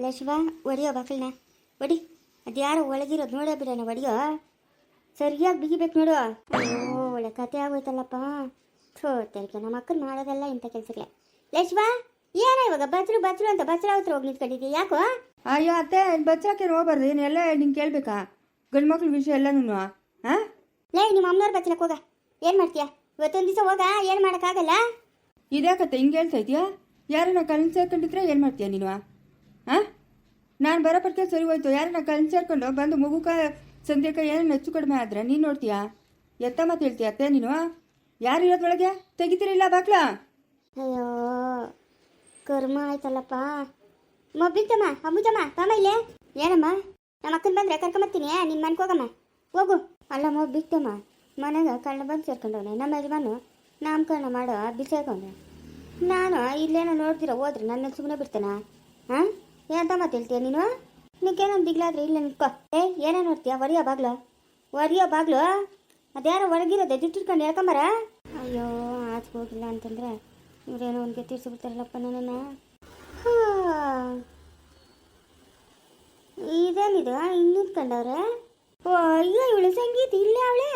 ಲೇ ಶಿವ, ಹೊಡಿಯೋ ಬಾಕಲ್ನ ಹೊಡಿ. ಅದ್ಯಾರೋ ಒಳಗಿರೋದು ನೋಡೇ ಬಿಡೋಣ, ಹೊಡಿಯೋ. ಸರಿಯಾಗಿ ಬಿಗಿಬೇಕು ನೋಡು. ಅಯ್ಯೋ, ಒಳ್ಳೆ ಕತೆ ಆಗೋಯ್ತಲ್ಲಪ್ಪ. ಥೋತರಿಕೆ, ನಮ್ಮ ಅಕ್ಕನ ಮಾಡೋದಲ್ಲ ಇಂಥ ಕೆಲಸಕ್ಕೆ. ಲೇ ಶಿವ, ಏನ ಇವಾಗ ಬಚ್ಚಲು ಬಚ್ಚಲು ಅಂತ ಬಚ್ಚಲ ಹತ್ರ ಹೋಗಿ ನಿಂತ್ಕೊಂಡಿದ್ದೀಯ, ಯಾಕೋ? ಅಯ್ಯೋ ಅತ್ತೆ, ಬಚ್ಚಕ್ಕೆ ಹೋಗ್ಬಾರ್ದು, ಏನೆಲ್ಲ ನಿಂಗೆ ಕೇಳ್ಬೇಕಾ? ಗಂಡು ಮಕ್ಳ ವಿಷಯ ಎಲ್ಲನೂ. ಹಾಂ ಲೇ, ನಿಮ್ಮ ಅಮ್ಮನವ್ರ ಬಚ್ಚಲಕ್ಕೆ ಹೋಗ. ಏನು ಮಾಡ್ತೀಯ? ಇವತ್ತೊಂದು ದಿವಸ ಹೋಗ, ಏನು ಮಾಡೋಕ್ಕಾಗಲ್ಲ. ಇದ್ಯಾಕತ್ತೆ ಹಿಂಗೆ ಹೇಳ್ತಾ ಇದೆಯಾ? ಯಾರನ್ನ ಕಲ್ಲು ಸೇರ್ಕೊಂಡಿದ್ರೆ ಏನು ಮಾಡ್ತೀಯ ನೀನು? ಹಾಂ, ನಾನು ಬರೋ ಪಟ್ಕೆ ಸರಿ ಹೋಯ್ತು. ಯಾರನ್ನ ಕಲ್ಲು ಸೇರ್ಕೊಂಡು ಬಂದು ಮಗುಕ ಸಂಧ್ಯಾಕ ಏನನ್ನ ಹೆಚ್ಚು ಕಡಿಮೆ ಆದ್ರೆ ನೀನು ನೋಡ್ತೀಯಾ? ಎತ್ತ ಮಾತು ಹೇಳ್ತೀಯ ಅತ್ತೆ ನೀನು? ಯಾರು ಇರೋದ್ರೊಳಗೆ ತೆಗಿತೀರಿಲ್ಲ ಬಾಕ್ಲ? ಅಯ್ಯೋ, ಕರ್ಮ ಆಯ್ತಲ್ಲಪ್ಪ. ಮೊಬ್ಬಿತ್ತಮ್ಮ, ಅಮ್ಮುಜಮ್ಮ, ಬಾಮ ಇಲ್ಲೇ. ಏನಮ್ಮ, ನಮ್ಮ ಅಕ್ಕನ ಬಂದರೆ ಕರ್ಕೊಂಬರ್ತೀನಿ, ನಿನ್ನ ಮನೆಗೆ ಹೋಗಮ್ಮ, ಹೋಗು. ಅಲ್ಲ ಮೊಬ್ಬಿತ್ತಮ್ಮ, ಮನೆಗೆ ಕಳ್ಳ ಬಂದು ಸೇರ್ಕೊಂಡವನೆ. ನಮ್ಮ ಯಜಮಾನು ನಾಮಕರಣ ಮಾಡೋ ಬಿಸಾಕೊಂಡೆ. ನಾನು ಇಲ್ಲೇನೋ ನೋಡ್ತೀರ ಹೋದ್ರೆ ನನ್ನ ಸುಮ್ಮನೆ ಬಿಡ್ತಾನ? ಹಾಂ, ಏನಂತ ಮಾತು ಹೇಳ್ತೀಯ ನೀನು? ನಿನಗೇನೊಂದು ದಿಗ್ಲಾದ್ರೆ ಇಲ್ಲ ನಿಂತ್ಕೋ. ಏನೇ ನೋಡ್ತೀಯ? ಒರಿಯೋ ಬಾಗ್ಲು, ಒರಿಯೋ ಬಾಗ್ಲು. ಅದ್ಯಾರೋ ಒಳಗಿರೋದೆ ಜುಟ್ಟಿಟ್ಕೊಂಡು ಹೇಳ್ಕೊಂಬರ. ಅಯ್ಯೋ, ಆಚೆ ಹೋಗಿಲ್ಲ ಅಂತಂದರೆ ಇವ್ರೇನೋ ಒಂದು ತೀರ್ಸಿಬಿಡ್ತಾರಲ್ಲಪ್ಪ ನನ್ನನ್ನು. ಹಾಂ, ಇದೇನಿದು ಹಿಂಗೆ ನಿಂತ್ಕೊಂಡವ್ರೆ? ಓ ಅಯ್ಯೋ, ಇವಳು ಸಂಗೀತ ಇಲ್ಲೇ ಅವಳೆ.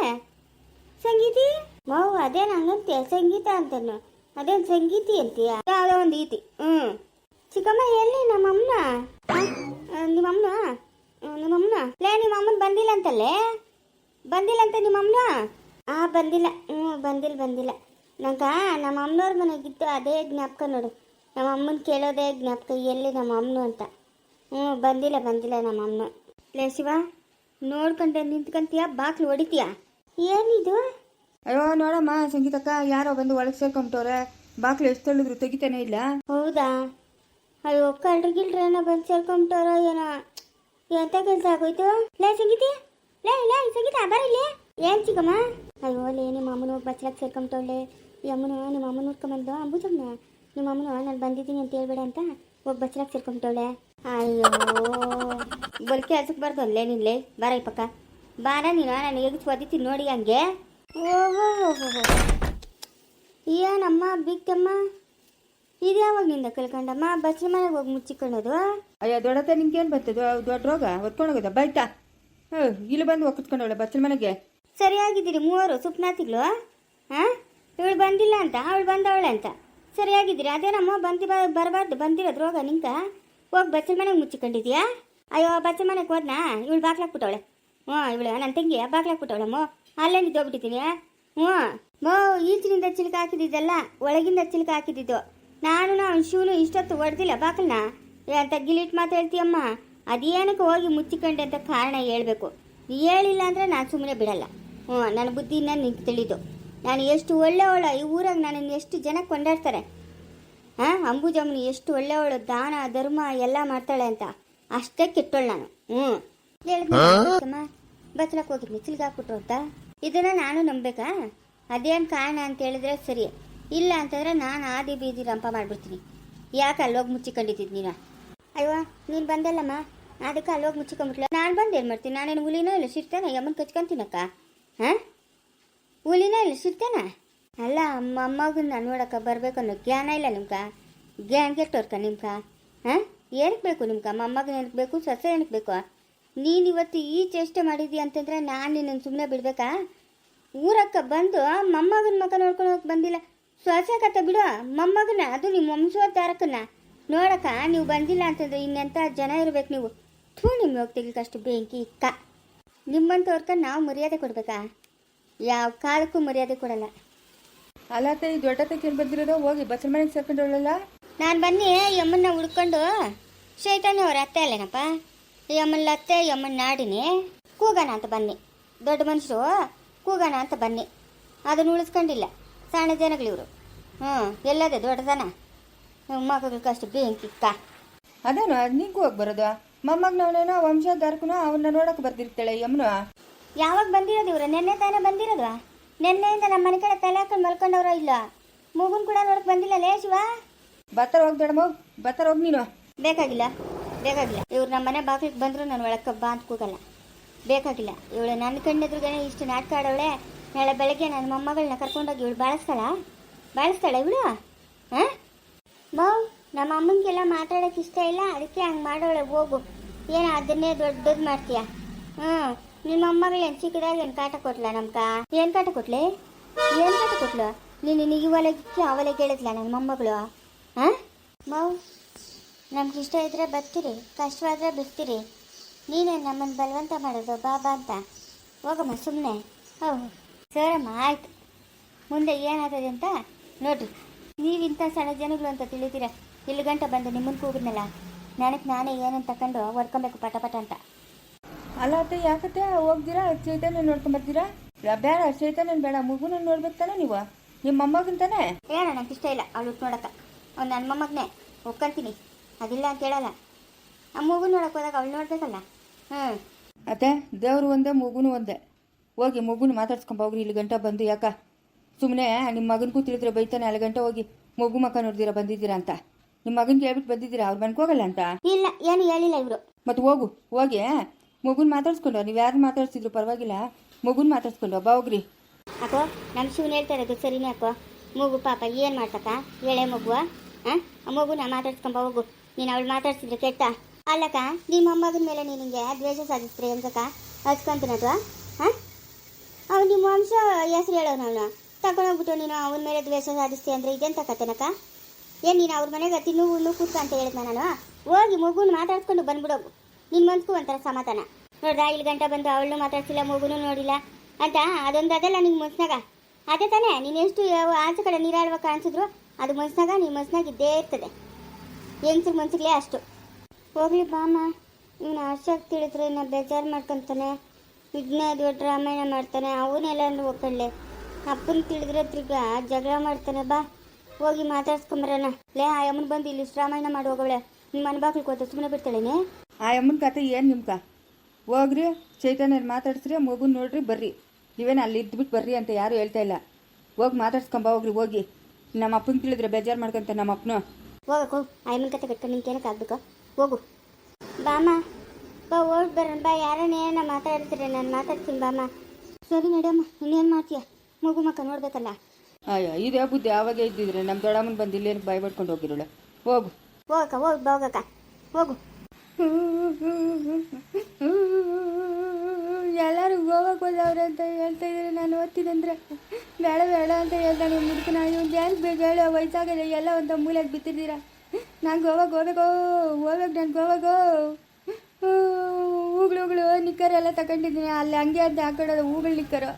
ಸಂಗೀತಿ ಮಾವು, ಅದೇನು ಹಂಗಂತೀಯ? ಸಂಗೀತ ಅಂತನು, ಅದೇನು ಸಂಗೀತಿ ಅಂತೀಯ? ಯಾವುದೋ ಒಂದು ಈತಿ. ಚಿಕ್ಕಮ್ಮ ಎಲ್ಲಿ ನಮ್ಮಮ್ಮನ? ನಿಮ್ಮಮ್ಮನ ನಿಮ್ಮಮ್ಮನ ಲೇ, ನಿಮ್ಮ ಅಮ್ಮನ ಬಂದಿಲ್ಲ ಅಂತಲ್ಲೇ? ಬಂದಿಲ್ಲ ಅಂತ ನಿಮ್ಮಮ್ಮನ? ಬಂದಿಲ್ಲ. ಬಂದಿಲ್ಲ. ನಂಗೆ ನಮ್ಮ ಅಮ್ಮನವ್ರ ಮನೆಗಿತ್ತು ಅದೇ ಜ್ಞಾಪಕ ನೋಡು. ನಮ್ಮ ಅಮ್ಮನ ಕೇಳೋದೇ ಜ್ಞಾಪಕ, ಎಲ್ಲಿ ನಮ್ಮ ಅಮ್ಮನು ಅಂತ. ಬಂದಿಲ್ಲ ನಮ್ಮ ಅಮ್ಮನ. ಲೇ ಶಿವ, ನೋಡ್ಕೊಂಡೆ ನಿಂತ್ಕೊಂತೀಯ, ಬಾಕ್ಲು ಹೊಡಿತೀಯ? ಏನಿದು? ಅಯ್ಯೋ ನೋಡಮ್ಮ ಸಂಗೀತಕ್ಕ, ಯಾರೋ ಬಂದು ಒಳಗೆ ಸೇರ್ಕೊಂಬಿಟ್ಟವ್ರೆ. ಬಾಕ್ಲು ಎಷ್ಟು ಹೇಳಿದ್ರು ತೆಗಿತಾನೆ ಇಲ್ಲ. ಹೌದಾ? ಅಯ್ಯೋ, ಕಳ್ರಿಗಿಲ್ರೇನೋ ಬಂದು ಸೇರ್ಕೊಂಬಿಟ್ಟವ್ರೋ ಏನೋ. ಎಂತ ಕೆಲಸ ಆಗೋಯ್ತು? ಲೇ ಸಂಗೀತಿ, ಲೇ ಸಂಗೀತ ಬರ ಇಲ್ಲಿ. ಏನು ಚಿಕ್ಕಮ್ಮ? ಅಯ್ಯೋ ಲೇ, ನಿಮ್ಮ ಅಮ್ಮನ ಬಚ್ಚಲಕ್ಕೆ ಸೇರ್ಕೊಂಬಿಟ್ಟವಳೆ. ಈ ಅಮ್ಮನು ನಿಮ್ಮ ಅಮ್ಮನ ನೋಡ್ಕೊಂಬಂದು ಅಂಬುಜಮ್ಮನ, ನಿಮ್ಮ ಅಮ್ಮನು ನಾನು ಬಂದಿದ್ದೀನಿ ಅಂತ ಹೇಳ್ಬೇಡ ಅಂತ ಹೋಗಿ ಬಚ್ಚಲಕ್ಕೆ ಸೇರ್ಕೊಂಬಿಟ್ಟವಳೆ. ಅಯ್ಯೋ, ಬಲ್ಕೆ ಕೆಲ್ಸಕ್ಕೆ ಬರ್ದು ಅಲ್ಲೇ ನಿನ್ಲೆ. ಬರ ಈ ಪಕ್ಕ ಬಾರ ನೀನು, ನಾನು ಎಗಿಸ್ ಒದಿತೀನಿ ನೋಡಿ ಹಂಗೆ. ಓಹೋ, ಏನಮ್ಮ ಬಿಕ್ಕಮ್ಮ, ಇದು ಯಾವಾಗಲಿಂದ ಕಳ್ಕೊಂಡಮ್ಮ? ಬಚ್ಚಲ ಮನೆಗೆ ಹೋಗಿ ಮುಚ್ಚಿಕೊಳ್ಳೋದು? ಅಯ್ಯೋ ದೊಡ್ಡತ್ತೆ, ನಿಮ್ಗೇನು ಬರ್ತದೆ? ದೊಡ್ಡ ರೋಗ ಹೊತ್ಕೊಂಡೋಗೋದ ಬೈತಾ? ಇಲ್ಲಿ ಬಂದು ಒಕ್ಕತ್ಕೊಂಡವಳೆ ಬಚ್ಚಲ ಮನೆಗೆ. ಸರಿಯಾಗಿದ್ದೀರಿ ಮೂವರು ಸುಪ್ನಾತಿಗಳು. ಹಾಂ, ಇವಳು ಬಂದಿಲ್ಲ ಅಂತ, ಅವಳು ಬಂದವಳೆ ಅಂತ ಸರಿಯಾಗಿದ್ದೀರಿ. ಅದೇನಮ್ಮ ಬರಬಾರ್ದು ಬಂದಿರೋದು ರೋಗ ನಿಂಕ. ಹೋಗಿ ಬಚ್ಚಲ ಮನೆಗೆ ಮುಚ್ಚಿಕೊಂಡಿದ್ಯಾ? ಅಯ್ಯೋ, ಬಚ್ಚಲ ಮನೆಗೆ ಹೋದ್ನಾ? ಇವಳು ಬಾಕ್ಲಾಕ್ಬಿಟ್ಟವಳೆ. ಇವಳು ನನ್ನ ತಂಗಿ ಬಾಕ್ಲಾಕ್ಬಿಟ್ಟವಳಮ್ಮ. ಅಲ್ಲೇ ನಿಂತೋಗ್ಬಿಟ್ಟಿದ್ದೀನಿ. ಈಚಿನಿಂದ ಚಿಲ್ಕ ಹಾಕಿದ್ದಲ್ಲ, ಒಳಗಿಂದ ಚಿಲ್ಕ ಹಾಕಿದ್ದು. ನಾನು ಶಿವನು ಇಷ್ಟೊತ್ತು ಹೊಡೆದಿಲ್ಲ ಬಾಕಲ್ನ. ಅಂತ ಗಿಲಿಟ್ ಮಾತು ಹೇಳ್ತೀಯಮ್ಮ. ಅದೇನಕ್ಕೆ ಹೋಗಿ ಮುಚ್ಚಿಕೊಂಡೆ ಅಂತ ಕಾರಣ ಹೇಳ್ಬೇಕು. ಹೇಳಿಲ್ಲ ಅಂದರೆ ನಾನು ಸುಮ್ಮನೆ ಬಿಡಲ್ಲ. ನನ್ನ ಬುದ್ಧಿನ ನಿಂಗೆ ತಿಳಿದು. ನಾನು ಎಷ್ಟು ಒಳ್ಳೆಯವಳ, ಈ ಊರಾಗ ನನ್ನನ್ನು ಎಷ್ಟು ಜನ ಕೊಂಡಾಡ್ತಾರೆ. ಅಂಬುಜಮ್ಮನ ಎಷ್ಟು ಒಳ್ಳೆಯವಳು, ದಾನ ಧರ್ಮ ಎಲ್ಲ ಮಾಡ್ತಾಳೆ ಅಂತ. ಅಷ್ಟೇ ಕೆಟ್ಟೋಳು ನಾನು. ಹೇಳಿದ್ನಮ್ಮ, ಬಚ್ಚಲಕ್ಕೆ ಹೋಗಿದ್ನಿ ಚಿಲ್ಕ ಹಾಕ್ಬಿಟ್ರು ಅಂತ. ಇದನ್ನ ನಾನು ನಂಬೇಕಾ? ಅದೇನು ಕಾರಣ ಅಂತ ಹೇಳಿದ್ರೆ ಸರಿ, ಇಲ್ಲ ಅಂತಂದ್ರೆ ನಾನು ಆದಿ ಬೀದಿ ರಂಪ ಮಾಡಿಬಿಡ್ತೀನಿ. ಯಾಕೆ ಅಲ್ಲೋಗಿ ಮುಚ್ಚಿಕೊಂಡಿದ್ದು ನೀನು? ಅಯ್ಯೋ, ನೀನು ಬಂದಲ್ಲಮ್ಮ, ಅದಕ್ಕೆ ಅಲ್ಲೋಗಿ ಮುಚ್ಚಿಕೊಂಡ್ಬಿಟ್ಲ. ನಾನು ಬಂದು ಏನು ಮಾಡ್ತೀನಿ? ನಾನೇನು ಹುಲಿನೋ ಇಲ್ಲ ಸಿರ್ತಾನೆ ಯಮ್ಮನ ಕಚ್ಕೊಂತೀನಕ್ಕ? ಹಾಂ, ಹುಲಿನೋ ಇಲ್ಲ ಸಿರ್ತಾನ? ಅಲ್ಲ, ಮೊಮ್ಮಗನ್ನ ನೋಡಕ್ಕ ಬರಬೇಕು ಅನ್ನೋ ಜ್ಞಾನ ಇಲ್ಲ ನಿಮ್ಗೆ? ಜ್ಞಾನ ಕೆಟ್ಟೋರ್ಕ ನಿಮ್ಗೆ? ಹಾಂ, ಏನಕ್ಕೆ ಬೇಕು ನಿಮ್ಗೆ? ಮೊಮ್ಮಗನ ಏನಕ್ಕೆ ಬೇಕು? ಸೊಸೆ ಏನಕ್ಕೆ ಬೇಕು? ನೀನು ಇವತ್ತು ಈ ಚೇಷ್ಟೆ ಮಾಡಿದ್ದೀಯ ಅಂತಂದರೆ ನಾನು ನಿನ್ನನ್ನು ಸುಮ್ಮನೆ ಬಿಡ್ಬೇಕಾ? ಊರಕ್ಕ ಬಂದು ಮೊಮ್ಮಗನ ಮಕ್ಕ ನೋಡ್ಕೊಂಡು ಹೋಗಿ ಬಂದಿಲ್ಲ. ಸೊಸೆ ಕತ್ತ ಬಿಡು, ಮೊಮ್ಮಗನ, ಅದು ನಿಮ್ಮ ವಂಶೋದ್ಧಾರಕನ್ನ ನೋಡಕ್ಕ ನೀವು ಬಂದಿಲ್ಲ ಅಂತಂದ್ರೆ ಇನ್ನೆಂಥ ಜನ ಇರ್ಬೇಕು ನೀವು. ನಿಮ್ಗೆ ಹೋಗ್ತಿಗ್ಲಿಕ್ಕಷ್ಟು ಬೆಂಕಿ ಇಕ್ಕ. ನಿಮ್ಮಂಥವ್ರಕ ನಾವು ಮರ್ಯಾದೆ ಕೊಡ್ಬೇಕಾ? ಯಾವ ಕಾಲಕ್ಕೂ ಮರ್ಯಾದೆ ಕೊಡಲ್ಲ. ಅಲ್ಲತ್ತೆ, ಈ ದೊಡ್ಡತ್ತೆ ಕೇಳಿ ಬಂದಿರೋದು ಹೋಗಿ ಬಚ್ಚಲ ಮನೆಗೆ ಸೇರ್ಕೊಂಡವಳಲ್ಲ. ನಾನು ಬನ್ನಿ ಯಮ್ಮನ್ನ ಹುಡ್ಕೊಂಡು ಶೈತಾನಿ ಅವ್ರ ಅತ್ತೆ ಅಲ್ಲೇನಪ್ಪ, ಯಮ್ಮನ ಅತ್ತೆ ಯಮ್ಮನ ನಾಡಿನಿ ಕೂಗೋಣ ಅಂತ ಬನ್ನಿ. ದೊಡ್ಡ ಮನುಷ್ಯರು ಕೂಗೋಣ ಅಂತ ಬನ್ನಿ. ಅದನ್ನು ಉಳಿಸ್ಕೊಂಡಿಲ್ಲ ಸಣ್ಣ ಜನಗಳಿವರು. ಎಲ್ಲದೆ ದೊಡ್ಡದನ ಮಕ್ಕಳಿಗಷ್ಟು ಬೆಂಕಿಕ್ಕ. ಅದೇನು ನಿಂಗೂ ಹೋಗಿ ಬರೋದು? ಮೊಮ್ಮಗನವನೇನೋ ವಂಶೋದ್ಧಾರಕನೋ ಅವನ್ನ ನೋಡಕ್ಕೆ ಬರ್ದಿರ್ತಾಳೆ ಯಮ್ಮನು. ಯಾವಾಗ ಬಂದಿರೋದು ಇವರು? ನೆನ್ನೆ ತಾನೇ ಬಂದಿರೋದು. ನೆನ್ನೆಯಿಂದ ನಮ್ಮ ಮನೆ ಕಡೆ ತಲೆ ಹಾಕೊಂಡು ಮಲ್ಕೊಂಡವ್ರ ಇಲ್ಲ. ಮಗುನ್ ಕೂಡ ನೋಡಕ್ ಬಂದಿಲ್ಲ. ಲೇ ಶಿವ, ಬತ್ತರ ಹೋಗಿ ದೊಡ್ಡಮ್ಮ, ಬತ್ತರ ಹೋಗಿ ನೀನು. ಬೇಕಾಗಿಲ್ಲ. ಇವ್ರು ನಮ್ಮ ಮನೆ ಬಾಗಿಲಿಗೆ ಬಂದ್ರು ನಾನು ಒಳಕ್ಕೆ ಬಾ ಅಂತ ಕೂಗಲ್ಲ. ಬೇಕಾಗಿಲ್ಲ. ಇವಳು ನನ್ನ ಕಣ್ಣೆದ್ರುಗೇನೆ ಇಷ್ಟು ನಾಟಕ ಆಡವಳೆ. ನಾಳೆ ಬೆಳಗ್ಗೆ ನನ್ನ ಮೊಮ್ಮಗಳನ್ನ ಕರ್ಕೊಂಡೋಗಿ ಇವಳು ಬಾಳಿಸ್ತಾಳ ಇವಳು? ಹಾಂ, ನಮ್ಮ ಅಮ್ಮನಿಗೆಲ್ಲ ಮಾತಾಡೋಕೆ ಇಷ್ಟ ಇಲ್ಲ, ಅದಕ್ಕೆ ಹಂಗೆ ಮಾಡೋಳೆ. ಹೋಗು, ಏನು ಅದನ್ನೇ ದೊಡ್ಡದು ಮಾಡ್ತೀಯ? ಹ್ಞೂ, ನಿಮ್ಮ ಅಮ್ಮಗಳೇನು ಚಿಕ್ಕದಾಗ ಏನು ಕಾಟ ಕೊಟ್ಲ ನಮ್ಕ? ಏನು ಕಾಟ ಕೊಟ್ಲೆ? ಏನು ಕಾಟ ಕೊಟ್ಲು? ನೀನು ಈ ಹೊಲಕ್ಕೆ ಆ ಹೊಲಕ್ಕೆ ಹೇಳಿದ್ಲ ನನ್ನ ಮೊಮ್ಮಗಳು? ಹಾಂ ಮಾವು, ನಮ್ಗೆ ಇಷ್ಟ ಇದ್ರೆ ಬರ್ತೀರಿ, ಕಷ್ಟವಾದ್ರೆ ಬಿಡ್ತೀರಿ. ನೀನೇ ನಮ್ಮನ್ನು ಬಲವಂತ ಮಾಡೋದು ಬಾಬಾ ಅಂತ. ಹೋಗಮ್ಮ ಸುಮ್ಮನೆ. ಹೌದು ಸರಮ್ಮ, ಆಯ್ತು. ಮುಂದೆ ಏನಾಗ್ತದೆ ಅಂತ ನೋಡ್ರಿ. ನೀವಿಂಥ ಸಣ್ಣ ಜನಗಳು ಅಂತ ತಿಳಿತೀರ. ಇಲ್ಲಿ ಗಂಟ ಬಂದು ನಿಮ್ಮನ್ನು ಕೂಗಿದ್ನಲ್ಲ, ನನಗೆ ನಾನೇ ಏನಂತ ತಗೊಂಡು ಹೊಡ್ಕೊಬೇಕು ಪಟ ಪಟ ಅಂತ. ಅಲ್ಲ ಅತ್ತೆ, ಯಾಕತ್ತೆ ಹೋಗ್ದಿರಾ? ಚೈತನ್ಯ ನೋಡ್ಕೊಂಬರ್ತೀರಾ? ಬೇಡ, ಚೈತನ್ಯನ ಬೇಡ, ಮಗುನ ನೋಡ್ಬೇಕು ತಾನೆ ನೀವು, ನಿಮ್ಮ ಮೊಮ್ಮಗನ್ ತಾನೆ? ಏನೋ ನಂಗೆ ಇಷ್ಟ ಇಲ್ಲ ಅವಳು ನೋಡೋಕೆ. ಅವ್ನು ನನ್ನ ಮೊಮ್ಮಗನೇ, ಒಪ್ಕೊಂತೀನಿ, ಅದಿಲ್ಲ ಅಂತ ಹೇಳಲ್ಲ. ಆ ಮಗು ನೋಡೋಕೆ ಹೋದಾಗ ಅವಳು ನೋಡ್ಬೇಕಲ್ಲ. ಹ್ಞೂ ಅತ್ತೆ, ದೇವರು ಒಂದೇ, ಮಗುನು ಒಂದೇ. ಹೋಗಿ ಮಗುನ ಮಾತಾಡ್ಸ್ಕೊಂಬ ಹೋಗ್ರಿ. ಇಲ್ಲಿ ಗಂಟ ಬಂದು ಯಾಕ ಸುಮ್ಮನೆ ನಿಮ್ಮ ಮಗನಿಗೂ ತಿಳಿದ್ರೆ ಬೈತಾನೆ. ಅಲ್ಲಿ ಗಂಟ ಹೋಗಿ ಮಗು ಮಕ್ಕ ನೋಡ್ದಿರಾ ಬಂದಿದ್ದೀರಾ ಅಂತ ನಿಮ್ಮ ಮಗನಿಗೆ ಹೇಳ್ಬಿಟ್ಟು ಬಂದಿದ್ದೀರಾ? ಅವ್ರು ಮನ್ಕೋಗಲ್ಲ ಅಂತ? ಇಲ್ಲ, ಏನು ಹೇಳಿಲ್ಲ ಇವರು. ಮತ್ತು ಹೋಗಿ ಮಗುನ ಮಾತಾಡ್ಸ್ಕೊಂಡು, ನೀವು ಯಾರು ಮಾತಾಡ್ಸಿದ್ರು ಪರವಾಗಿಲ್ಲ, ಮಗುನ ಮಾತಾಡ್ಸ್ಕೊಂಡು ಬಾ ಹೋಗ್ರಿ. ಅಕ್ಕೋ, ನಮ್ಮ ಶಿವನ್ ಹೇಳ್ತಾ ಇರೋದು ಸರಿನೇ ಅಕ್ಕೋ. ಮಗು ಪಾಪ ಏನು ಮಾಡ್ತಕ್ಕ, ಎಳೆ ಮಗುವ? ಹಾಂ, ಆ ಮಗುನ ಮಾತಾಡ್ಸ್ಕೊಂಬ ಹೋಗು. ನೀನು ಅವಳು ಮಾತಾಡ್ಸಿದ್ರೆ ಕೆಟ್ಟ ಅಲ್ಲಕ್ಕ. ನಿಮ್ಮ ಮೊಮ್ಮಗನ ಮೇಲೆ ನಿನಗೆ ದ್ವೇಷ ಸಾಧಿಸ್ತೀರಿ ಅನ್ಸಕ್ಕ ಹಚ್ಕೊಂತೀನದು? ಹಾಂ, ಅವ್ನು ನಿಮ್ಮ ವಂಶ ಹೆಸ್ರು ಹೇಳೋನು. ಅವನು ತಗೊಂಡೋಗ್ಬಿಟ್ಟು ನೀನು ಅವನ ಮೇಲೆ ದ್ವೇಷ ಸಾಧಿಸ್ತೀಯ ಅಂದರೆ ಇದೆಂತ ಕತೆನಕ್ಕ? ಏನು ನೀನು ಅವ್ರ ಮನೆಗೆ ತಿನ್ನು ಕೂತ್ಕ ಅಂತ ಹೇಳಿದ್ನ ನಾನು? ಹೋಗಿ ಮಗುನ ಮಾತಾಡ್ಸ್ಕೊಂಡು ಬಂದ್ಬಿಡೋಗು. ನಿನ್ನ ಮನ್ಸ್ಗೂ ಒಂಥರ ಸಮಾಧಾನ. ನೋಡ್ರಾ, ಇಲ್ಲಿ ಗಂಟ ಬಂದು ಅವಳನ್ನೂ ಮಾತಾಡ್ಸಿಲ್ಲ, ಮಗುನೂ ನೋಡಿಲ್ಲ ಅಂತ ಅದೊಂದು ಅದಲ್ಲ ನಿಂಗೆ ಮನ್ಸ್ನಾಗ. ಅದೇ ತಾನೇ, ನೀನು ಎಷ್ಟು ಆಚೆ ಕಡೆ ನೀರಾಡುವ ಕಾಣಿಸಿದ್ರು ಅದು ಮನ್ಸ್ನಾಗ, ನಿಮ್ಮ ಮನ್ಸ್ನಾಗ ಇದ್ದೇ ಇರ್ತದೆ. ಹೆಂಗ್ಸ್ರ ಮನ್ಸಿಗ್ಲೇ ಅಷ್ಟು. ಹೋಗ್ಲಿ ಬಾಮ್ಮ, ಇವನು ಅರ್ಶಕ್ಕೆ ತಿಳಿದ್ರೆ ಇನ್ನು ಬೇಜಾರು ಮಾಡ್ಕೊತಾನೆ, ಇದನ್ನೇ ದೊಡ್ಡ ರಾಮಾಯಣ ಮಾಡ್ತಾನೆ. ಅವನ್ನೆಲ್ಲ ಹೋಗ್ಕೊಳ್ಳೆ. ಅಪ್ಪನ ತಿಳಿದ್ರೆ ತಿರ್ಗ ಜಗಳ ಮಾಡ್ತಾನೆ. ಬಾ ಹೋಗಿ ಮಾತಾಡ್ಸ್ಕೊಂಬರೋಣ. ಲೇ, ಆ ಅಮ್ಮನ ಬಂದು ಇಲ್ಲಿ ರಾಮಾಯಣ ಮಾಡಿ ಹೋಗವಳೆ. ನಿಮ್ಮ ಮನೆ ಬಾಗಿಲು ಕೂತು ಸುಮ್ಮನೆ ಬಿಡ್ತಾಳೇನೆ? ಆ ಅಮ್ಮನ ಕತೆ ಏನು ನಿಮ್ಕ? ಹೋಗ್ರಿ, ಚೈತನ್ಯನ ಮಾತಾಡ್ಸ್ರಿ, ಮಗುನ ನೋಡ್ರಿ, ಬರ್ರಿ. ನೀವೇನು ಅಲ್ಲಿ ಇದ್ಬಿಟ್ಟು ಬರ್ರಿ ಅಂತ ಯಾರು ಹೇಳ್ತಾ ಇಲ್ಲ. ಹೋಗಿ ಮಾತಾಡ್ಸ್ಕೊಂಬ ಹೋಗ್ರಿ. ಹೋಗಿ ನಮ್ಮ ಅಪ್ಪನ ತಿಳಿದ್ರೆ ಬೇಜಾರು ಮಾಡ್ಕೊಂತ ನಮ್ಮ ಅಪ್ಪನ. ಹೋಗಕ್ಕೆ ಹೋಗು, ಆ ಅಮ್ಮನ ಕತೆ ಕಟ್ಕೊಂಡು ನಿಮ್ಗೆ ಏನಕ್ಕೆ ಆಗ್ಬೇಕು? ಹೋಗು ಬಾಮ್ಮ, ಬಾ ಓಡ್ ಬರೋಣ. ಬಾ, ಯಾರನ್ನ ಏನ ಮಾತಾಡ್ತೀರಿ, ನಾನು ಮಾತಾಡ್ತೀನಿ ಬಾಮ್ಮ. ಸರಿ ನಡಿಯಮ್ಮ, ಇನ್ನೇನು ಮಾಡ್ತೀಯ? ಮಗು ಮಕ್ಕ ನೋಡ್ಬೇಕಲ್ಲ. ಅಯ್ಯೋ, ಇದೇ ಬುದ್ಧಿ ಆವಾಗ ಇದ್ದಿದ್ರೆ ನಮ್ಮ ದೊಡ್ಡಮ್ಮನ ಬಂದು ಇಲ್ಲೇನು ಬಾಯ್ ಪಡ್ಕೊಂಡು ಹೋಗಿರೋಳು. ಹೋಗು ಹೋಗಕ್ಕ, ಹೋಗಕ್ಕ, ಹೋಗು. ಎಲ್ಲರೂ ಗೋವಾಕ್ಕೆ ಹೋದವ್ರೆ ಅಂತ ಹೇಳ್ತಾ ಇದ್ದಾರೆ. ನಾನು ಓದ್ತಿದ್ದಂದ್ರೆ ಬೇಡ ಬೇಡ ಅಂತ ಹೇಳ್ತಾನೆ ಮುದುಕ. ನಾನು ಒಂದು ಏನು ಬೇಕು ಹೇಳೋ, ವಯಸ್ಸಾಗದೆ ಎಲ್ಲ ಒಂದು ಮೂಲೆಗೆ ಬಿತ್ತಿದ್ದೀರಾ. ನಾನು ಗೋವಾಗೆ ಹೋಗ್ಬೇಕು ನಾನು ಗೋವಾಗೋ. ಹೂಗಳು ನಿಕ್ಕರ್ ಎಲ್ಲ ತಗೊಂಡಿದ್ದೀನಿ. ಅಲ್ಲಿ ಹಂಗೆ ಅಂತ ಹಾಕೊಳ್ಳೋದು ಹೂಗಳು ನಿಕ್ಕರು.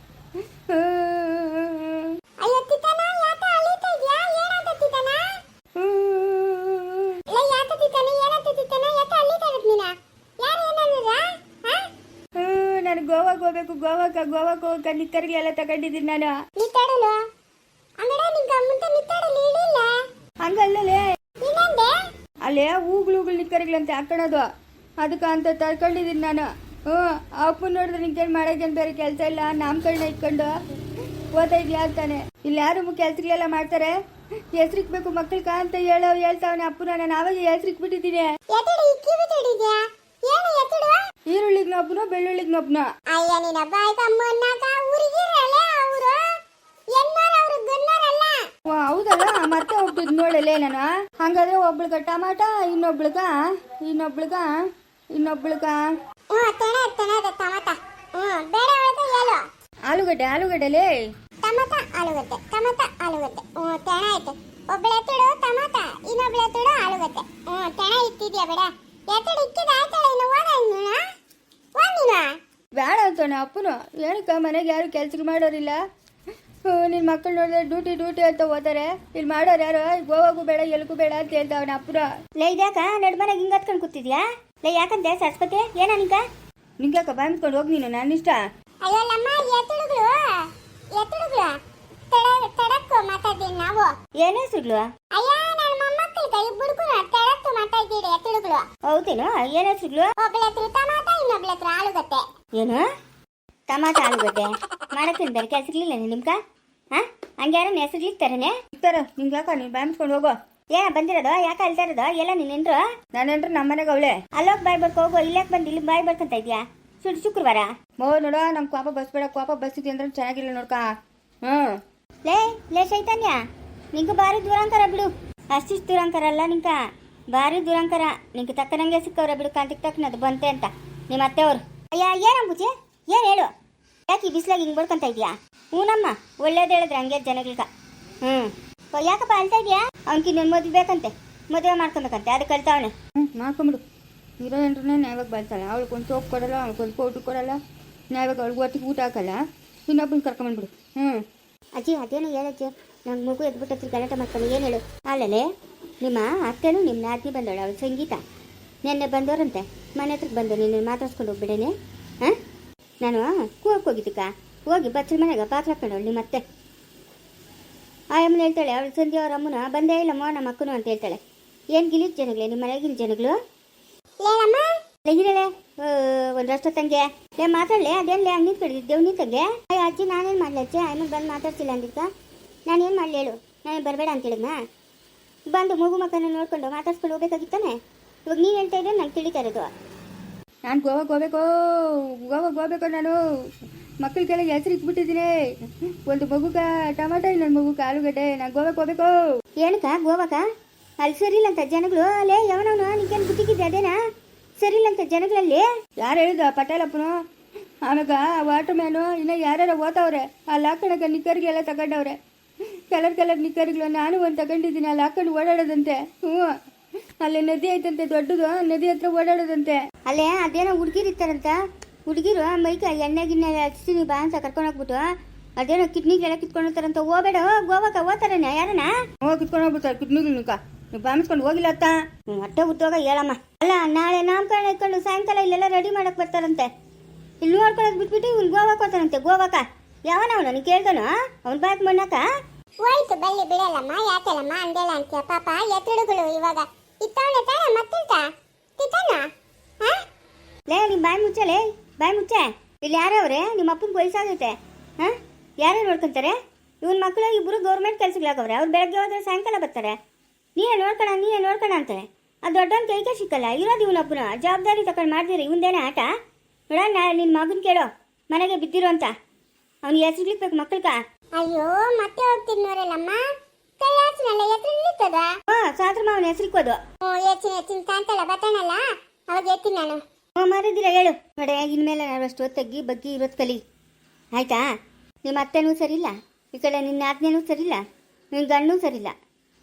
ನಾನು ಗೋವಾಗೆ ಹೋಗ್ಬೇಕು, ಗೋವಾಕ್ಕೆ ಹೋಗಕ್ಕೆ ನಿಕ್ಕರ್ಗಳೆಲ್ಲ ತಗೊಂಡಿದ್ದೀನಿ ನಾನು. ಹಂಗಲ್ಲೇ ಅಲ್ಲೇ ಹೂಗಳು ನಿಕ್ಕರ್ಗಳಂತ ಹಾಕೊಳ್ಳೋದು, ಅದಕ್ಕೆ ಅಂತ ತಳ್ಕೊಂಡಿದ್ದೀನಿ ನಾನು. ಅಪ್ಪನ ನೋಡಿದ್ರೆ ನಿಂಗೇನು ಮಾಡೋಕ್ಕೇನು ಬೇರೆ ಕೆಲಸ ಇಲ್ಲ, ನಾಮಕರಣ ಇಟ್ಕೊಂಡು ಓದ್ತಾ ಇದೆಯಾ ಅಂತಾನೆ. ಇಲ್ಲಿ ಯಾರು ಕೆಲ್ಸಗಳೆಲ್ಲ ಮಾಡ್ತಾರೆ, ಹೆಸ್ರಿಕ್ಬೇಕು ಮಕ್ಕಳ್ಕ ಅಂತ ಹೇಳ್ತಾವನೆ ಅಪ್ಪನ. ನಾನು ಆವಾಗ ಹೆಸ್ರಿಕ್ಬಿಟ್ಟಿದ್ದೀನಿ. ಈರುಳ್ಳಿಗೆ ನೊಬ್ಬನು, ಬೆಳ್ಳುಳ್ಳಿಗೆ ನೊಬ್ಬನು. ಹೌದಲ್ಲ, ಮತ್ತೆ ಹೋಗ್ತಿದ್ ನೋಡಲೇ ನಾನು. ಹಂಗಾದ್ರೆ ಒಬ್ಳಿಗ ಟಮಾಟ, ಇನ್ನೊಬ್ಳಿಗ ಆಲೂಗಡ್ಡೆಲೇ. ಬೇಡ ಅಂತಾನೆ ಅಪ್ಪನು. ಏನಕ್ಕ ಮನೆಗೆ ಯಾರು ಕೆಲ್ಸಕ್ಕೆ ಮಾಡೋರಿಲ್ಲ, ನಿನ್ನ ಮಕ್ಕಳು ನೋಡಿದ್ರೆ ಡ್ಯೂಟಿ ಅಂತ ಹೋದರೆ, ಇಲ್ಲಿ ಮಾಡೋರು ಯಾರು? ಗೋವಾಗೂ ಬೇಡ ಎಲ್ಗೂ ಬೇಡ ಅಂತ ಹೇಳ್ತಾವನ ಅಪ್ಪನ. ಲೇ, ಇದ್ಯಾಕ ನಡ್ಮನೆಗೆ ಹಿಂಗೆ ಹತ್ಕೊಂಡು ಕೂತಿದ್ಯಾ? ಲೇ, ಯಾಕಂತೆ ಸರಸ್ವತಿ ಏನ ನಿಂಗ್ಯಾಕ ಬಂದ್ಕೊಂಡು ಹೋಗಿ ನೀನು, ನನ್ನ ಇಷ್ಟ. ಏನೇ ಸುಡ್ಲು? ಹೌದೇನು? ಏನೇ ಸುಡ್ಲು? ಏನು ಟಮಾಟ ಆಲೂಗಡ್ಡೆ ಮಾಡಕ್ಕೆ ಬೇರೆ ಕೆಲ್ಸಕ್ಲಿಲ್ಲ ನಿಮ್ಗ? ಹಂಗೆ ಯಾರ ಹೆಸರ್ಲಿಕ್ತಾರನೆ ಇರ್ತಾರ. ನಿಂಗ್ಯಾಕ ನೀನು ಬಂದ್ಕೊಂಡು ಹೋಗೋ. ಏನ ಬಂದಿರೋದು? ಯಾಕೆ ಅಳ್ತಾ ಇರೋದು? ಎಲ್ಲ ನಿನ್ನೆಂದ್ರು? ನಾನೇನ್ರು ನಮ್ಮ ಮನೆಗೆ ಅವಳೆ. ಅಲ್ಲೋಗಿ ಬಾಯ್ ಬರ್ಕೊ ಹೋಗೋ. ಇಲ್ಲಾಕ್ ಬಂದು ಇಲ್ಲಿ ಬಾಯ್ ಬರ್ಕೊಂತ ಇದ್ಯಾ? ಶುಕ್ರವಾರ ನೋಡ, ನಮ್ ಕೋಪ ಬಸ್ ಬೇಡ. ಕೋಪ ಬಸ್ ಇದೆ ಅಂದ್ರೆ ಚೆನ್ನಾಗಿಲ್ಲ ನೋಡ್ಕ. ಲೇ ಚೈತನ್ಯ, ನಿಂಗೂ ಬಾರಿ ದೂರ ಅಂತಾರ ಬಿಡು. ಅಷ್ಟಿಷ್ಟು ದುರಂಕರ ಅಲ್ಲ ನಿಂಕ, ಭಾರಿ ದುರಂಕರ. ನಿಂಗೆ ತಕ್ಕನಂಗೆ ಸಿಕ್ಕವ್ರೆ ಬಿಡು, ಕಾಂತಿಗೆ ತಕ್ಕನದು ಬಂತೆ ಅಂತ ನಿಮ್ಮ ಅತ್ತೆಯವರು. ಅಯ್ಯ ಏನಂಬುಜಿ, ಏನು ಹೇಳು, ಯಾಕೆ ಈ ಬಿಸಿಲಾಗಿ ಹಿಂಗೆ ಬಡ್ಕೊಂತ ಇದೆಯಾ? ಹ್ಞೂನಮ್ಮ, ಒಳ್ಳೇದು ಹೇಳಿದ್ರೆ ಹಂಗೆ ಜನಗಳ್ಗ. ಯಾಕಪ್ಪ ಅಳ್ತಾ ಇದೆಯಾ? ಅವ್ನಿಗೆ ಇನ್ನೊಂದು ಮದುವೆ ಬೇಕಂತೆ, ಮದುವೆ ಮಾಡ್ಕೊಬೇಕಂತೆ, ಅದಕ್ಕೆ ಕಳ್ತಾವನೆ. ಮಾಡ್ಕೊಂಬಿಡು. ಇರೋ ಏನ್ರನ್ನೇ ನ್ಯಾಯವಾಗಿ ಬಾಳ್ತಾಳೆ. ಅವಳಿಗೊಂದು ಸೋಪ್ ಕೊಡಲ್ಲ, ಅವಳಿಗೊಂದು ಪೌಡ್ರ್ ಕೊಡಲ್ಲ, ನ್ಯಾಯವಾಗಿ ಅವಳಿಗೆ ಒಟ್ಟಿಗೆ ಊಟ ಹಾಕಲ್ಲ. ಇನ್ನೊಬ್ಬನ ಕರ್ಕೊಂಬಂದ್ಬಿಡು. ಅಜ್ಜಿ ಅದೇನು ಹೇಳಜ್ಜಿ, ನಂಗೆ ಮಗು ಎದ್ಬಿಟ್ಟು ಗಲಾಟೆ ಮಾಡ್ಕೊಂಡು ಏನು ಹೇಳು? ಅಲ್ಲಲೇ ನಿಮ್ಮ ಅತ್ತೆನೂ ನಿಮ್ಮ ನಾದ್ನಿ ಬಂದವಳು, ಅವಳು ಸಂಗೀತ ನೆನ್ನೆ ಬಂದವರಂತೆ, ಮನೆ ಹತ್ರಕ್ಕೆ ಬಂದು ನಿನ್ನ ಮಾತಾಡ್ಸ್ಕೊಂಡು ಹೋಗ್ಬಿಡೇನೆ. ಹಾಂ, ನಾನು ಕೂಗಕ್ಕೆ ಹೋಗಿದ್ದಕ್ಕ, ಹೋಗಿ ಬಚ್ಚಲ ಮನೆಗೆ ಪಾತ್ರ ಹಾಕೊಂಡವಳು ನಿಮ್ಮ ಅತ್ತೆ. ಆ ಅಮ್ಮನ ಹೇಳ್ತಾಳೆ, ಅವಳು ಸಂಧ್ಯಾ ಅವ್ರ ಅಮ್ಮನ ಬಂದೇ ಇಲ್ಲಮ್ಮ ನಮ್ಮ ಅಕ್ಕನು ಅಂತ ಹೇಳ್ತಾಳೆ. ಏನು ಗಿಲಿಟ್ ಜನಗಳೇ ನಿಮ್ಮ ಮನೆಗಿನ ಜನಗಳು? ಹೇಳೇ ಒಂದಷ್ಟು ತಂಗೆ ಲೇ ಮಾತಾಡಲೆ, ಅದೇನು ಹಂಗೆ ನಿಂತ್ಕೊಂಡಿದ್ದೇವು ನಿಂತಂಗೆ. ಅಯ್ಯ ಅಜ್ಜಿ ನಾನೇನು ಮಾಡಲಿ ಅಜ್ಜಿ, ಆಮೇಲೆ ಬಂದು ಮಾತಾಡ್ಸಿಲ್ಲ ಅಂದಿದ್ದ. ನಾನೇನು ಮಾಡಲಿ ಹೇಳು, ನಾನು ಬರಬೇಡ ಅಂತ ಹೇಳಿದ್ನ. ಬಂದು ಮಗು ಮಕ್ಕಳನ್ನ ನೋಡ್ಕೊಂಡು ಮಾತಾಡ್ಸ್ಕೊಂಡು ಹೋಗ್ಬೇಕಾಗಿತ್ತಾನೆ. ಇವಾಗ ನೀನು ಹೇಳ್ತಾ ಇದ್ರೆ ನಂಗೆ ತಿಳಿತಾ ಇರೋದು. ನಾನು ಗೋವಾಗೆ ಹೋಗ್ಬೇಕು. ನಾನು ಮಕ್ಕಳಿಗೆಲ್ಲ ಹೆಸರು ಇಟ್ಬಿಟ್ಟಿದ್ದೀನಿ. ಒಂದು ಮಗುಗ ಟೊಮಾಟೊ, ಇನ್ನೊಂದು ಮಗುಗೆ ಆಲೂಗಡ್ಡೆ. ನಾನು ಗೋವಾಗೆ ಹೋಗ್ಬೇಕು. ಏನಕ್ಕ ಗೋವಾಕ? ಅಲ್ಲಿ ಸರಿಯಿಲ್ಲ ಅಂತ ಜನಗಳು. ಅಲ್ಲೇ ಯಾವನವನು ನಿಂಗೇನು ಬುದ್ಧಿಗಿದ್ದೆ ಅದೇನಾ? ಸರಿಯಿಲ್ಲ ಅಂತ ಜನಗಳಲ್ಲಿ ಯಾರು ಹೇಳಿದ? ಪಟೇಲಪ್ಪನು, ಆಮ್ಯಾಗ ವಾಟರ್ ಮ್ಯಾನು, ಇನ್ನು ಯಾರ್ಯಾರ ಓದವ್ರೆ. ಅಲ್ಲಿ ಹಾಕೋಣಕ್ಕೆ ನಿಕ್ಕರಿಗೆಲ್ಲ ತಗೊಂಡವ್ರೆ, ಕಲರ್ ನಿಕ್ಕರಿಗಳು. ನಾನು ಒಂದು ತಗೊಂಡಿದ್ದೀನಿ, ಅಲ್ಲಿ ಹಾಕೊಂಡು ಓಡಾಡೋದಂತೆ. ಅಲ್ಲಿ ನದಿ ಐತಂತೆ, ದೊಡ್ಡದು ನದಿ ಹತ್ರ ಓಡಾಡೋದಂತೆ. ಅಲ್ಲೇ ಅದೇನೋ ಹುಡುಗಿರು ಇರ್ತಾರಂತ, ಹುಡುಗಿರು ಮೈಕ ಎಣ್ಣೆ ಗಿಣ್ಣೆ ಹಚ್ತೀನಿ ಬಾ ಅಂತ ಕರ್ಕೊಂಡು ಹೋಗ್ಬಿಟ್ಟು ಅದೇನೋ ಕಿಡ್ನಿಗೆಲ್ಲ ಕಿತ್ಕೊಂಡು ಹೋಗ್ತಾರಂತ. ಹೋಗ್ಬೇಡ, ಗೋವಾಕ ಓದ್ತಾರಣ್ಣ ಯಾರನ ಕಿತ್ಕೊಂಡು ಹೋಗ್ಬಿಡ್ತಾರೆ ಕಿಡ್ನಿಗಳನ್ನ. ನೀವು ಬಾಮಿಸ್ಕೊಂಡು ಹೋಗಿಲ್ಲ ಅತ್ತ? ಹೊಟ್ಟೆ ಉದ್ದೋಗ ಹೇಳಮ್ಮ. ಅಲ್ಲ ನಾಳೆ ನಾಮಕರಣ ಇಟ್ಕೊಂಡು ಸಾಯಂಕಾಲ ಇಲ್ಲೆಲ್ಲ ರೆಡಿ ಮಾಡಕ್ ಬರ್ತಾರಂತೆ. ಇಲ್ಲಿ ನೋಡ್ಕೊಳಕ್ ಬಿಟ್ಬಿಟ್ಟು ಇವ್ನು ಗೋವಾಕ್ ಹೋಗ್ತಾರಂತೆ. ಗೋವಾಕ ಯಾವನವನು ನೀನು ಕೇಳ್ತಾನೋ? ಅವ್ನ ಬಾತ್ ಮಣ್ಣಾಕ ಹೋಯ್ತು ಬಲ್ಲಿ ಬಿಡಲ್ಲಮ್ಮ. ಯಾಕೆಲ್ಲಮ್ಮ ಅಂದೇಳ ಅಂತೀಯ? ಪಾಪ ಎತ್ತಡುಗಳು ಇವಾಗ ಇತ್ತವನೆ ತಾನೆ ಮತ್ತೆಂತ ತಿತ್ತಾನ? ಲೇ ನಿಮ್ಮ ಬಾಯಿ ಮುಚ್ಚಲೇ, ಬಾಯಿ ಮುಚ್ಚೆ. ಇಲ್ಲಿ ಯಾರವ್ರೆ? ನಿಮ್ಮ ಅಪ್ಪನ ವಯಸ್ಸಾಗೈತೆ. ಹಾಂ, ಯಾರೇ ನೋಡ್ಕೊಂತಾರೆ? ಇವನ್ ಮಕ್ಕಳು ಇಬ್ಬರು ಗೌರ್ಮೆಂಟ್ ಕೆಲ್ಸಗಳಾಗವ್ರೆ. ಅವ್ರು ಬೆಳಗ್ಗೆ ಹೋದ್ರೆ ಸಾಯಂಕಾಲ ಬರ್ತಾರೆ. ನೀನೇ ನೋಡ್ಕೋಣ ಅಂತಾರೆ. ಆ ದೊಡ್ಡವನ್ ಕೈಗೆ ಸಿಕ್ಕಲ್ಲ. ಇರೋದು ಇವನೊಬ್ಬನ ಜವಾಬ್ದಾರಿ ತಗೊಂಡು ಮಾಡ್ದಿರಿ. ಇವಂದೇನೆ ಆಟ ನೋಡ. ನಾಳೆ ನಿನ್ನ ಮಗನ ಕೇಳೋ, ಮನೆಗೆ ಬಿದ್ದಿರೋ ಅಂತ. ಅವ್ನಿಗೆ ಹೆಸರ್ಲಿಕ್ಬೇಕು ಮಕ್ಕಳ್ಕ. ಅಯ್ಯೋ ಮತ್ತೆ ಹೋಗ್ತೀನಿ ನೋಡಲ್ಲಮ್ಮ. ಕೈಯಾಚನಲ್ಲ ಎತ್ತದ ಸಾತ್ರಮ್ಮ ಅವನ ಹೆಸರಿಕ್ಕೋದು. ಹೆಚ್ಚಿನ ಕಾಂತಲ್ಲ ಬತಾನಲ್ಲ, ಅವಾಗ ಎತ್ತೀನಿ ನಾನು. ಮಾರಿದಿರ ಹೇಳು ನೋಡೆ. ಇನ್ಮೇಲೆ ನಾವಷ್ಟು ತಗ್ಗಿ ಬಗ್ಗಿ ಇರೋದು ಕಲಿ ಆಯ್ತಾ? ನಿಮ್ಮ ಅತ್ತೆನೂ ಸರಿಯಿಲ್ಲ, ಈ ಕಡೆ ನಿನ್ನ ಆಜ್ಞೆನೂ ಸರಿಯಿಲ್ಲ, ನಿನ್ನ ಗಂಡನೂ ಸರಿಯಿಲ್ಲ.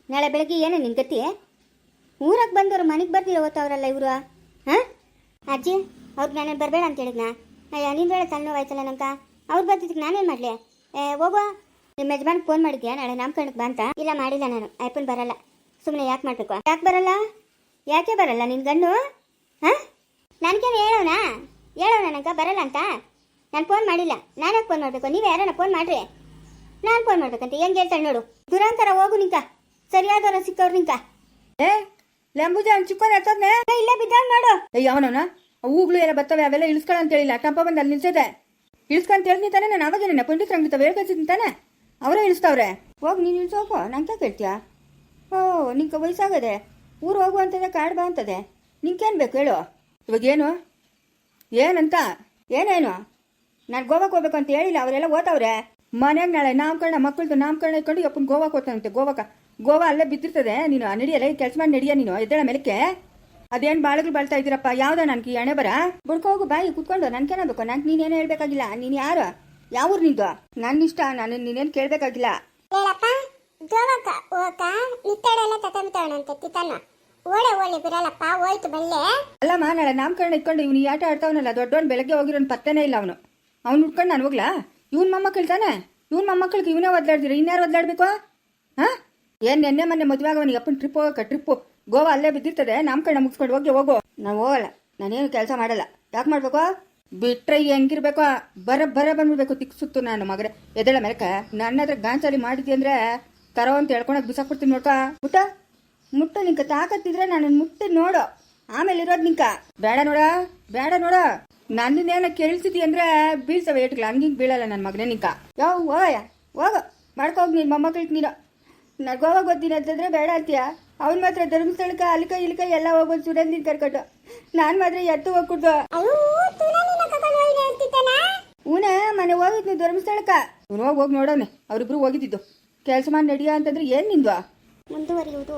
ನಾಳೆ ಬೆಳಗ್ಗೆ ಏನು ನಿನ್ನ ಗತಿ? ಊರಾಗ ಬಂದವರು ಮನೆಗೆ ಬರ್ದಿರೋ ಓದ್ತಾವ್ರಲ್ಲ ಇವರು. ಹಾಂ ಅಜ್ಜಿ, ಅವ್ರಿಗೆ ನಾನೇನು ಬರಬೇಡ ಅಂತ ಹೇಳಿದ್ನಾ? ಅಯ್ಯ ನಿನ್ನ ವೇಳೆ ತಣ್ಣೋವಾಯ್ತಲ್ಲ ನಂಕ. ಅವ್ರು ಬರ್ತಿದ್ದಕ್ಕೆ ನಾನೇನು ಮಾಡಲಿ? ಹೋಗುವ. ನಿಮ್ಮ ಯಜಮಾನ್ಗೆ ಫೋನ್ ಮಾಡಿದ್ಯಾ ನಾಳೆ ನಾಮಕರಣಕ್ಕೆ ಬಾ ಅಂತ? ಇಲ್ಲ ಮಾಡಿಲ್ಲ ನಾನು. ಅಯ್ಯಪ್ಪನ ಬರಲ್ಲ. ಸುಮ್ಮನೆ ಯಾಕೆ ಮಾಡಬೇಕು? ಯಾಕೆ ಬರಲ್ಲ? ಯಾಕೆ ಬರಲ್ಲ ನಿನ್ನ ಗಂಡು? ಹಾಂ, ನನಗೇನು ಹೇಳೋಣ ನಂಗೆ ಬರಲ್ಲ ಅಂತ? ನಾನು ಫೋನ್ ಮಾಡಿಲ್ಲ. ನಾನು ಯಾಕೆ ಫೋನ್ ಮಾಡಬೇಕು? ನೀವು ಯಾರನ್ನ ಫೋನ್ ಮಾಡಿರಿ, ನಾನು ಫೋನ್ ಮಾಡ್ಬೇಕಂತ ಹೆಂಗೆ ಹೇಳ್ತಾಳೆ ನೋಡು. ದುರಂತರ ಹೋಗು ನಿಂಕ. ಸರಿಯಾದವ್ರ ಸಿಕ್ಕವ್ರು ನಿಂಕ. ಲೆಂಬುಜ ಚಿಕ್ಕೋನ್ ಎತ್ತದ್ನೆ ಇಲ್ಲೇ ಬಿದ್ದಾವ್ ನೋಡು. ಅವನವನ ಹೂಗಳು ಎಲ್ಲ ಬರ್ತವೆ, ಅವೆಲ್ಲ ಇಳಿಸ್ಕೊಳ್ಳ ಅಂತ ಹೇಳಿಲ್ಲ. ಟಪ್ಪ ಬಂದು ಅಲ್ಲಿ ನಿಲ್ಸದೆ ಇಳಿಸ್ಕೊಂತ ಹೇಳಿ ತಾನೆ. ನಾನು ಅವಾಗೇನ ಪಂಡಿತ್ ರಂಗಿತ ಹೇಳ್ಕೊಳ್ತೀನಿ ತಾನೆ, ಅವರೇ ಇಳಿಸ್ತಾವ್ರೆ. ಹೋಗಿ ನೀನು ಇಳಿಸೋಕೋ, ನಂಗೆ ಕೇಳ್ತೀಯಾ? ಓ, ನಿಂಗೆ ವಯಸ್ಸಾಗದೆ, ಊರು ಹೋಗು ಅಂತಂದ್ರೆ ಕಾಡು ಬಾ ಅಂತದೆ. ನಿಂಗೇನು ಬೇಕು ಹೇಳು? ಇವಾಗೇನು ಏನಂತ? ಏನೇನು? ನಾನು ಗೋವಾಕ್ಕೆ ಹೋಗ್ಬೇಕು ಅಂತ ಹೇಳಿಲ್ಲ. ಅವರೆಲ್ಲ ಓದವ್ರೆ ಮನೆಯಾಗ. ನಾಳೆ ನಾಮಕರಣ, ಮಕ್ಕಳದು ನಾಮಕರಣ ಇಟ್ಕೊಂಡು ಅಪ್ಪನ ಗೋವಾಕ್ಕೆ ಹೋಗ್ತಾನಂತೆ. ಗೋವಾ ಅಲ್ಲೇ ಬಿದ್ದಿರ್ತದೆ. ನೀನು ನಡಿಯಲ್ಲ, ಕೆಲಸ ಮಾಡಿ ನಡಿಯ. ನೀನು ಎದ್ದೇಳ ಮೇಲಕ್ಕೆ. ಅದೇನು ಬಾಳಿಗಳು ಬಾಳ್ತಾ ಇದ್ದೀರಪ್ಪ? ಯಾವ್ದೋ ನನಗೆ ಎಣೆ ಬರ ಬಡ್ಕೋಗು ಬಾಯಿ ಕುತ್ಕೊಂಡು. ನನ್ಗೇನಾಗಬೇಕು? ನಂಗೆ ನೀನೇನು ಹೇಳ್ಬೇಕಾಗಿಲ್ಲ. ನೀನು ಯಾರು? ಯಾವ ಊರು ನಿಂದು? ನನ್ನ ಇಷ್ಟ, ನಾನು ನೀನೇನು ಕೇಳಬೇಕಾಗಿಲ್ಲ. ಹೇಳಪ್ಪ, ಗೋವಾಕ ಹೋಗ ನಿತ್ತಡೆಲ್ಲ ತತಮಿತಾವಣಂತೆ ತಿತ್ತಾನ. ಓಳೆ ಬಿರಲ್ಲಪ್ಪ, ಹೋಯ್ತು ಬಲ್ಲೆ. ಅಲ್ಲಮ್ಮ, ನಾಳೆ ನಾಮಕರಣ ಇಟ್ಕೊಂಡು ಇವನು ಈ ಆಟ ಆಡ್ತಾವನಲ್ಲ, ದೊಡ್ಡವನು ಬೆಳಗ್ಗೆ ಹೋಗಿರೋನು ಪತ್ತನೇ ಇಲ್ಲ. ಅವ್ನು ಉಟ್ಕೊಂಡು ನಾನು ಹೋಗ್ಲಾ? ಇವನ್ ಮೊಮ್ಮಕ್ಕಳು ತಾನೆ, ಇವನ್ ಮೊಮ್ಮಕ್ಕಳಿಗೆ ಇವನೇ ಒದ್ದಾಡ್ದಿರ, ಇನ್ಯಾರು ಒದ್ದಾಡ್ಬೇಕು? ಹಾಂ, ಏನು ನೆನ್ನೆ ಮೊನ್ನೆ ಮದುವೆ ಆಗವನಿಗೆ ಅಪ್ಪನ ಟ್ರಿಪ್ ಹೋಗಕ್ಕ? ಟ್ರಿಪ್ಪು ಗೋವಾ ಅಲ್ಲೇ ಬಿದ್ದಿರ್ತದೆ. ನಾಮಕರಣ ಮುಗಿಸ್ಕೊಂಡು ಹೋಗು. ನಾವು ಹೋಗಲ್ಲ, ನಾನೇನು ಕೆಲಸ ಮಾಡಲ್ಲ. ಯಾಕೆ ಮಾಡ್ಬೇಕು? ಬಿಟ್ರೆ ಹೆಂಗಿರ್ಬೇಕು? ಬರ ಬಂದ್ಬಿಡ್ಬೇಕು. ತಿಕ್ ಸುತ್ತು ನಾನು ಮಗರೇ ಎದಳ ಮೇಲಕ. ನನ್ನ ಹತ್ರ ಗಾಂಚಾಲಿ ಮಾಡಿದ್ದೆ ಅಂದ್ರೆ ತರೋ ಅಂತ ಹೇಳ್ಕೊಳಕ್ ಬಿಸಾಕ್ಬಿಡ್ತೀನಿ ನೋಡ್ಕ. ಮುಟ್ಟ ನಿಂಕ ತಾಕತ್ತಿದ್ರೆ ನಾನು ಮುಟ್ಟಿ ನೋಡು, ಆಮೇಲೆ ಇರೋದು ನಿಂಕ. ಬೇಡ ನೋಡ ನನ್ನೇನ ಕೇಳ್ತಿದ್ದಿ ಅಂದ್ರೆ ಬೀಳ್ಸವೆ ಏಟ್ಗಳ. ಹಂಗಿಂಗ್ ಬೀಳಲ್ಲ ನನ್ನ ಮಗನೇ ನಿಂಕ. ಹೋಗ ಮಾಡ್ಕೋಗಿ ನೀನು ಮೊಮ್ಮಕ್ಳಿಗೆ. ನೀನು ನಾನು ಗೋವಾಗ ಓದ್ತೀನಿ ಅಂತಂದ್ರೆ ಬೇಡ ಅಂತೀಯ. ಅವ್ನು ಮಾತ್ರ ಧರ್ಮಸ್ಥಳಕ್ಕೆ ಅಲ್ಲಿಕ ಇಲ್ಲಿಕ ಎಲ್ಲ ಹೋಗೋದು ಸುಡಂದಿನ ಕರ್ಕೊಂಡು. ನಾನು ಮಾತ್ರ ಎತ್ತು ಹೋಗ್ಬಿಡ್ದು. ಹೂನೇ ಮನೆ ಹೋಗಿದ್ನಿ ಧರ್ಮಸ್ಥಳಕ್ಕ. ಇವನು ಹೋಗಿ ನೋಡೋನೆ. ಅವ್ರಿಬ್ರು ಹೋಗಿದ್ದಿದ್ದು. ಕೆಲಸ ಮಾಡಿ ನಡಿಯ ಅಂತಂದ್ರೆ ಏನು ನಿಂದು? ಮುಂದುವರಿಯುವುದು